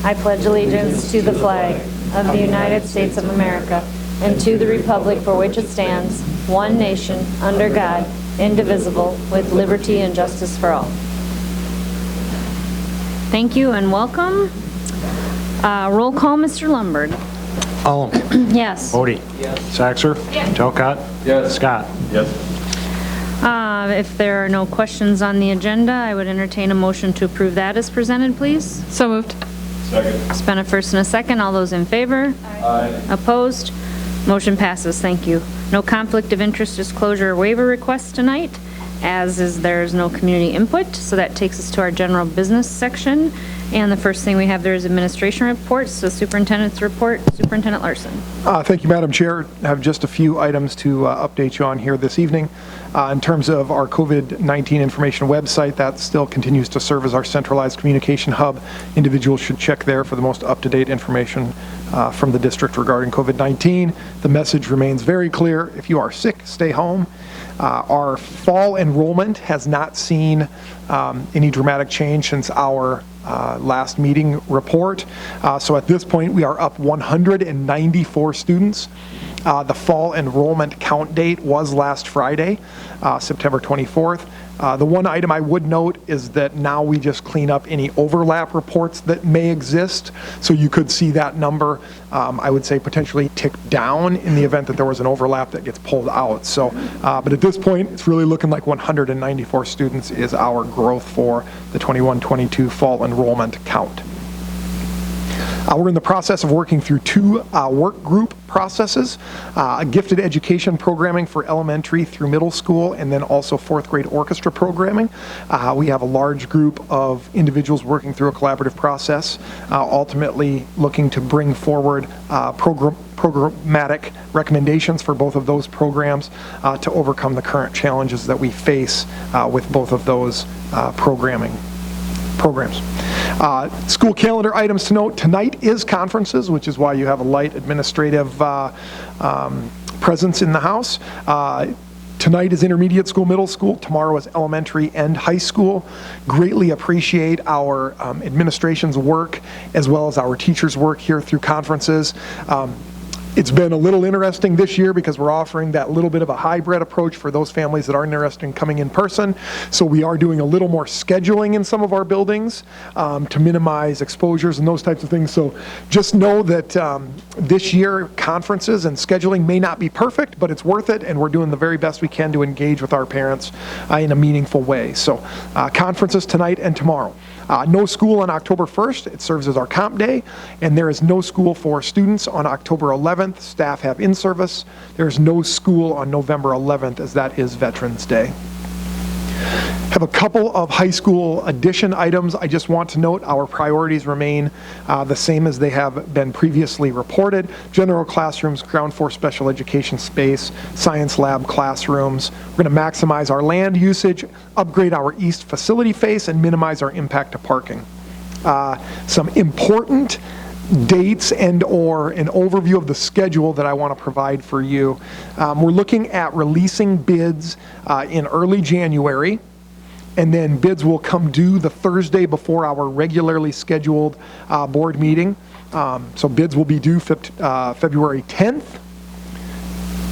I pledge allegiance to the flag of the United States of America and to the republic for which it stands, one nation, under God, indivisible, with liberty and justice for all. Thank you and welcome. Roll call, Mr. Lombard. Allen. Yes. Bodie. Yes. Saxer. Yes. Talcott. Yes. Scott. Yes. If there are no questions on the agenda, I would entertain a motion to approve that as presented, please. So moved. Second. It's been a first and a second. All those in favor? Aye. Opposed? Motion passes. Thank you. No conflict of interest disclosure or waiver requests tonight, as is there's no community input. So that takes us to our general business section. And the first thing we have there is administration reports. So superintendent's report, Superintendent Larson. Thank you, Madam Chair. I have just a few items to update you on here this evening. In terms of our COVID-19 information website, that still continues to serve as our centralized communication hub. Individuals should check there for the most up-to-date information from the district regarding COVID-19. The message remains very clear. If you are sick, stay home. Our fall enrollment has not seen any dramatic change since our last meeting report. So at this point, we are up 194 students. The fall enrollment count date was last Friday, September 24th. The one item I would note is that now we just clean up any overlap reports that may exist. So you could see that number, I would say, potentially tick down in the event that there was an overlap that gets pulled out. So, but at this point, it's really looking like 194 students is our growth for the 21-22 fall enrollment count. We're in the process of working through two work group processes, gifted education programming for elementary through middle school, and then also fourth grade orchestra programming. We have a large group of individuals working through a collaborative process, ultimately looking to bring forward programmatic recommendations for both of those programs to overcome the current challenges that we face with both of those programs. School calendar items to note: tonight is conferences, which is why you have a light administrative presence in the house. Tonight is intermediate school, middle school. Tomorrow is elementary and high school. Greatly appreciate our administration's work as well as our teachers' work here through conferences. It's been a little interesting this year because we're offering that little bit of a hybrid approach for those families that aren't interested in coming in person. So we are doing a little more scheduling in some of our buildings to minimize exposures and those types of things. So just know that this year conferences and scheduling may not be perfect, but it's worth it, and we're doing the very best we can to engage with our parents in a meaningful way. So conferences tonight and tomorrow. No school on October 1st. It serves as our comp day, and there is no school for students on October 11th. Staff have in-service. There is no school on November 11th, as that is Veterans Day. Have a couple of high school addition items. I just want to note our priorities remain the same as they have been previously reported. General classrooms, ground floor special education space, science lab classrooms. We're going to maximize our land usage, upgrade our east facility face, and minimize our impact to parking. Some important dates and or an overview of the schedule that I want to provide for you. We're looking at releasing bids in early January, and then bids will come due the Thursday before our regularly scheduled board meeting. So bids will be due February 10th,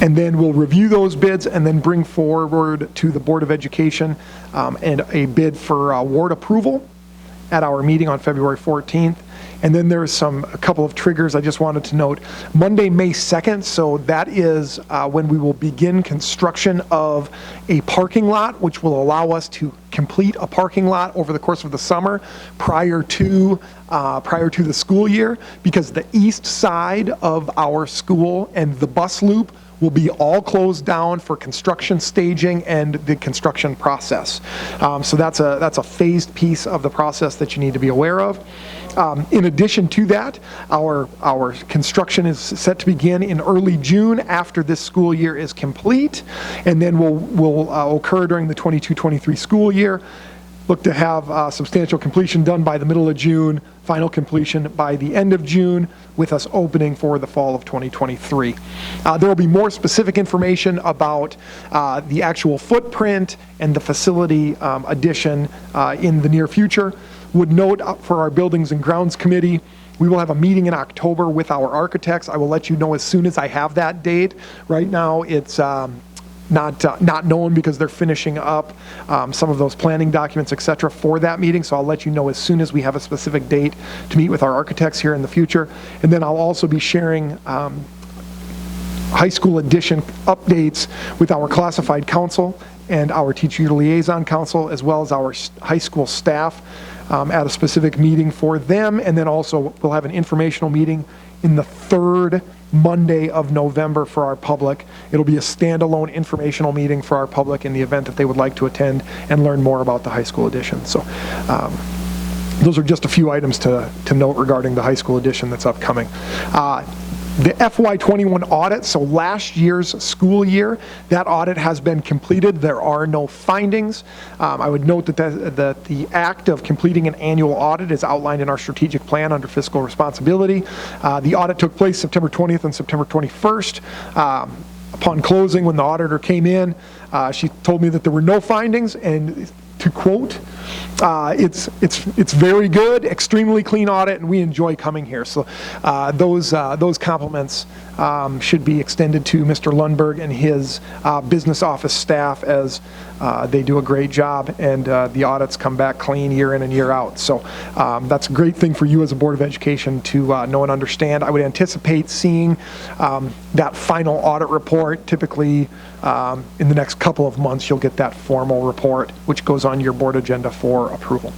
and then we'll review those bids and then bring forward to the Board of Education and a bid for award approval at our meeting on February 14th. And then there's a couple of triggers I just wanted to note. Monday, May 2nd, so that is when we will begin construction of a parking lot, which will allow us to complete a parking lot over the course of the summer prior to the school year, because the east side of our school and the bus loop will be all closed down for construction staging and the construction process. So that's a phased piece of the process that you need to be aware of. In addition to that, our construction is set to begin in early June after this school year is complete, and then will occur during the 22-23 school year. Look to have substantial completion done by the middle of June, final completion by the end of June, with us opening for the fall of 2023. There will be more specific information about the actual footprint and the facility addition in the near future. Would note for our Buildings and Grounds Committee, we will have a meeting in October with our architects. I will let you know as soon as I have that date. Right now, it's not known because they're finishing up some of those planning documents, et cetera, for that meeting. So I'll let you know as soon as we have a specific date to meet with our architects here in the future. And then I'll also be sharing high school edition updates with our classified council and our teacher liaison council, as well as our high school staff at a specific meeting for them. And then also we'll have an informational meeting in the third Monday of November for our public. It'll be a standalone informational meeting for our public in the event that they would like to attend and learn more about the high school edition. So those are just a few items to note regarding the high school edition that's upcoming. The Fy21 audit, so last year's school year, that audit has been completed. There are no findings. I would note that the act of completing an annual audit is outlined in our strategic plan under fiscal responsibility. The audit took place September 20th and September 21st. Upon closing, when the auditor came in, she told me that there were no findings, and to quote, it's very good, extremely clean audit, and we enjoy coming here. So those compliments should be extended to Mr. Lundberg and his business office staff, as they do a great job, and the audits come back clean year in and year out. So that's a great thing for you as a Board of Education to know and understand. I would anticipate seeing that final audit report. Typically in the next couple of months you'll get that formal report, which goes on your board agenda for approval.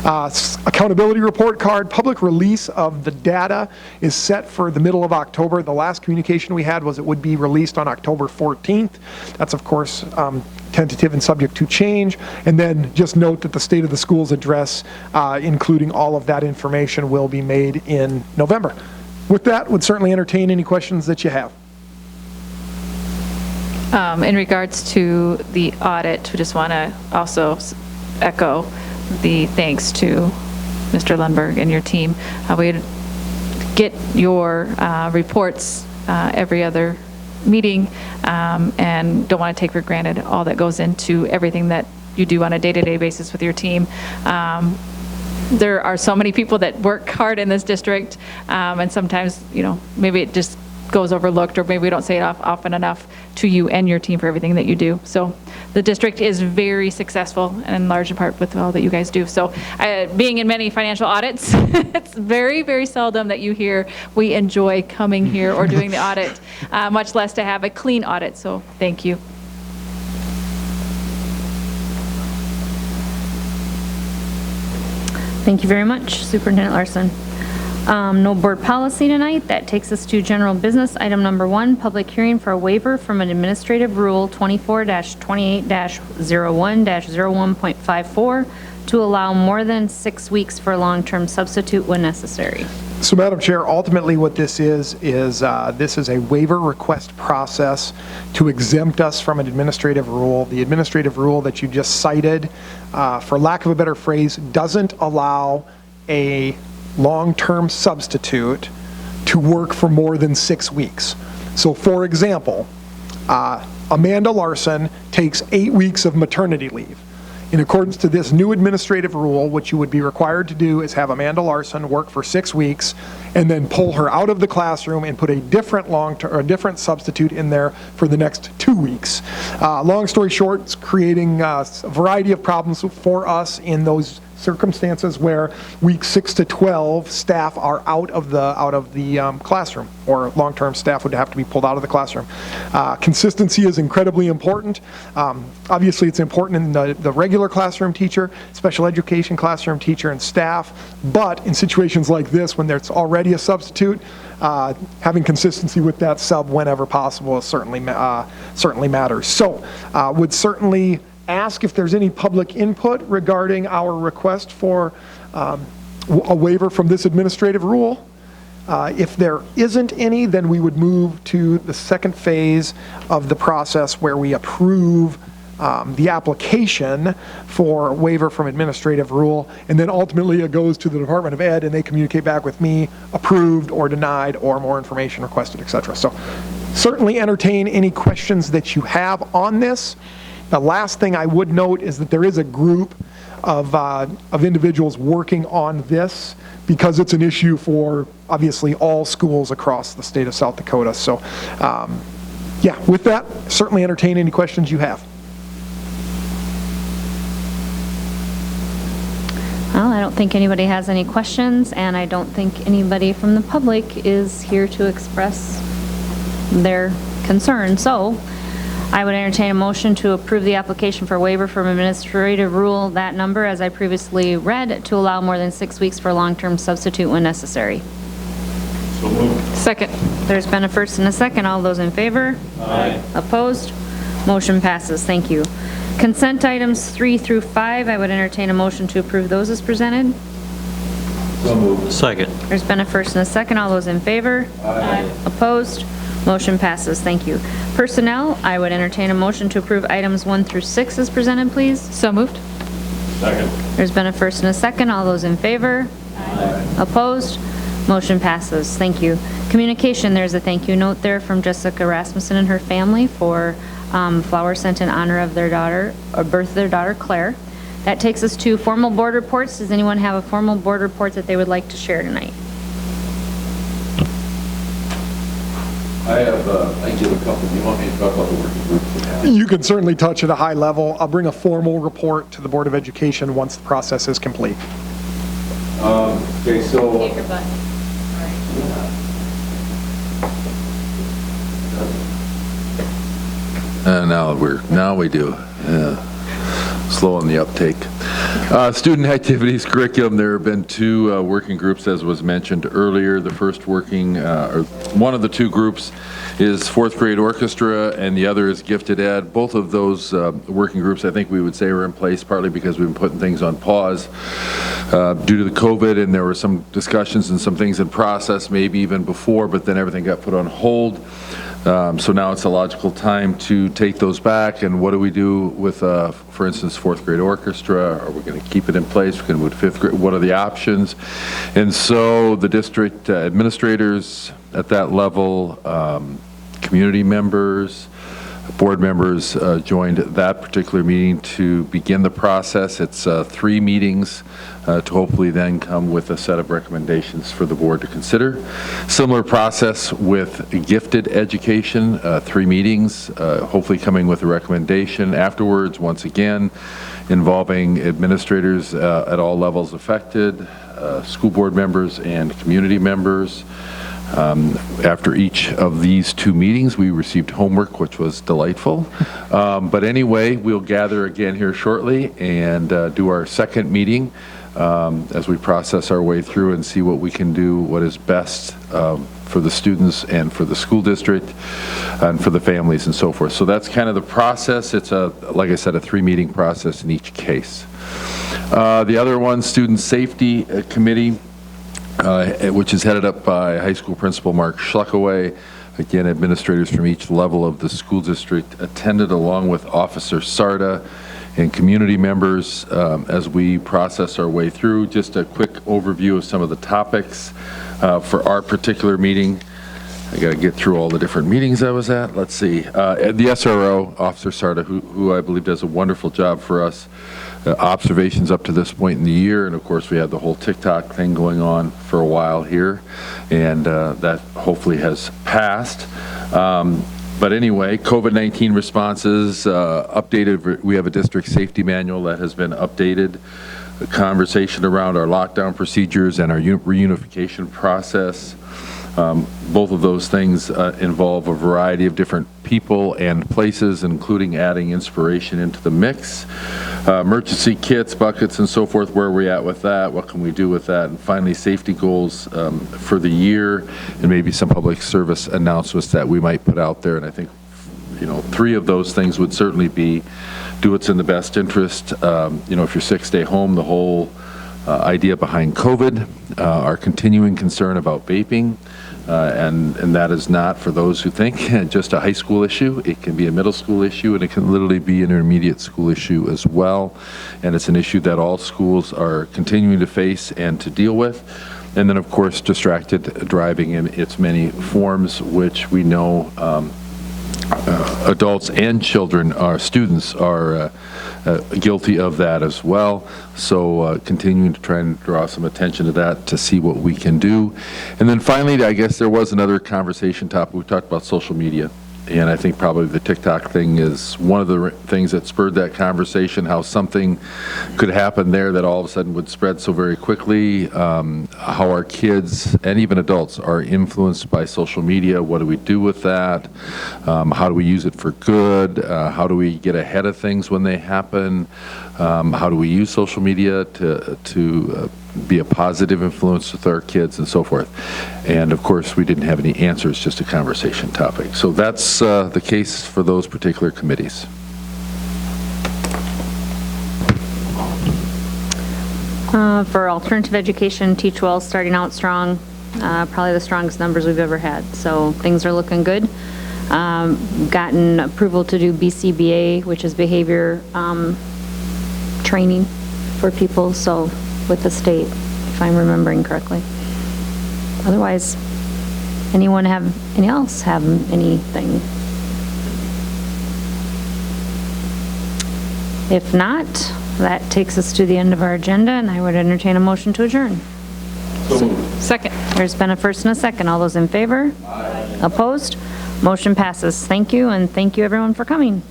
Accountability report card, public release of the data is set for the middle of October. The last communication we had was it would be released on October 14th. That's of course tentative and subject to change. And then just note that the State of the Schools address, including all of that information, will be made in November. With that, would certainly entertain any questions that you have. In regards to the audit, we just want to also echo the thanks to Mr. Lundberg and your team. We get your reports every other meeting, and don't want to take for granted all that goes into everything that you do on a day-to-day basis with your team. There are so many people that work hard in this district, and sometimes, you know, maybe it just goes overlooked, or maybe we don't say it often enough to you and your team for everything that you do. So the district is very successful, and in large part with all that you guys do. So being in many financial audits, it's very, very seldom that you hear we enjoy coming here or doing the audit, much less to have a clean audit. So thank you. Thank you very much, Superintendent Larson. No board policy tonight. That takes us to general business. Item number 1, public hearing for a waiver from an administrative rule 24-28-01-01.54 to allow more than 6 weeks for long-term substitute when necessary. So, Madam Chair, ultimately what this is this is a waiver request process to exempt us from an administrative rule. The administrative rule that you just cited, for lack of a better phrase, doesn't allow a long-term substitute to work for more than 6 weeks. So, for example, Amanda Larson takes 8 weeks of maternity leave. In accordance to this new administrative rule, what you would be required to do is have Amanda Larson work for 6 weeks and then pull her out of the classroom and put a different different substitute in there for the next 2 weeks. Long story short, it's creating a variety of problems for us in those circumstances where week 6 to 12 staff are out of the classroom, or long-term staff would have to be pulled out of the classroom. Consistency is incredibly important. Obviously, it's important in the regular classroom teacher, special education classroom teacher, and staff. But in situations like this, when there's already a substitute, having consistency with that sub whenever possible is certainly matters. So, would certainly ask if there's any public input regarding our request for a waiver from this administrative rule. If there isn't any, then we would move to the second phase of the process where we approve the application for waiver from administrative rule, and then ultimately it goes to the Department of Ed and they communicate back with me, approved or denied or more information requested, etc. So certainly entertain any questions that you have on this. The last thing I would note is that there is a group of individuals working on this because it's an issue for obviously all schools across the state of South Dakota. So yeah, with that, certainly entertain any questions you have. Well, I don't think anybody has any questions, and I don't think anybody from the public is here to express their concern. So I would entertain a motion to approve the application for waiver from administrative rule that number, as I previously read, to allow more than 6 weeks for long-term substitute when necessary. So moved. Second. There's been a first and a second. All those in favor? Aye. Opposed? Motion passes. Thank you. Consent items 3 through 5, I would entertain a motion to approve those as presented. So moved. Second. There's been a first and a second. All those in favor? Aye. Opposed? Motion passes. Thank you. Personnel, I would entertain a motion to approve items 1 through 6 as presented, please. So moved. Second. There's been a first and a second. All those in favor? Aye. Opposed? Motion passes. Thank you. Communication, there's a thank you note there from Jessica Rasmussen and her family for flowers sent in honor of their daughter, or birth of their daughter, Claire. That takes us to formal board reports. Does anyone have a formal board report that they would like to share tonight? I give a couple. You want me to talk about the working groups we have? You can certainly touch at a high level. I'll bring a formal report to the Board of Education once the process is complete. Okay, so now we do. Yeah. Slow on the uptake. Student activities, curriculum, there have been 2 working groups, as was mentioned earlier. The first working, or one of the 2 groups is 4th grade orchestra, and the other is gifted ed. Both of those working groups, I think we would say, are in place partly because we've been putting things on pause due to the COVID, and there were some discussions and some things in process, maybe even before, but then everything got put on hold. So now it's a logical time to take those back. And what do we do with, for instance, 4th grade orchestra? Are we going to keep it in place? We're going to move to 5th grade. What are the options? And so the district administrators at that level, community members, board members joined that particular meeting to begin the process. It's 3 meetings to hopefully then come with a set of recommendations for the board to consider. Similar process with gifted education, 3 meetings, hopefully coming with a recommendation afterwards, once again, involving administrators at all levels affected, school board members and community members. After each of these 2 meetings, we received homework, which was delightful. But anyway, we'll gather again here shortly and do our second meeting as we process our way through and see what we can do, what is best for the students and for the school district and for the families and so forth. So that's kind of the process. It's like I said, a 3-meeting process in each case. The other one, Student Safety Committee, which is headed up by high school principal Mark Schluckaway. Again, administrators from each level of the school district attended, along with Officer Sarda and community members as we process our way through. Just a quick overview of some of the topics for our particular meeting. I got to get through all the different meetings I was at. Let's see. The SRO, Officer Sarda, who I believe does a wonderful job for us. Observations up to this point in the year, and of course we had the whole TikTok thing going on for a while here, and that hopefully has passed. But anyway, COVID-19 responses, updated. We have a district safety manual that has been updated. A conversation around our lockdown procedures and our reunification process. Both of those things involve a variety of different people and places, including adding inspiration into the mix. Emergency kits, buckets, and so forth, where are we at with that? What can we do with that? And finally, safety goals for the year, and maybe some public service announcements that we might put out there. And I think, 3 of those things would certainly be do what's in the best interest. If you're sick, stay home. The whole idea behind COVID, our continuing concern about vaping, and that is not, for those who think, just a high school issue. It can be a middle school issue, and it can literally be an intermediate school issue as well. And it's an issue that all schools are continuing to face and to deal with. And then, of course, distracted driving in its many forms, which we know adults and children, our students, are guilty of that as well. So continuing to try and draw some attention to that to see what we can do. And then finally, I guess there was another conversation topic. We talked about social media. And I think probably the TikTok thing is one of the things that spurred that conversation, how something could happen there that all of a sudden would spread so very quickly, how our kids and even adults are influenced by social media. What do we do with that? How do we use it for good? How do we get ahead of things when they happen? How do we use social media to be a positive influence with our kids and so forth? And of course, we didn't have any answers, just a conversation topic. So that's the case for those particular committees. For alternative education, Teach Well starting out strong, probably the strongest numbers we've ever had. So things are looking good. Gotten approval to do BCBA, which is behavior training for people, so with the state, if I'm remembering correctly. Otherwise, any else have anything? If not, that takes us to the end of our agenda, and I would entertain a motion to adjourn. Second. There's been a first and a second. All those in favor? Aye. Opposed? Motion passes. Thank you, and thank you everyone for coming.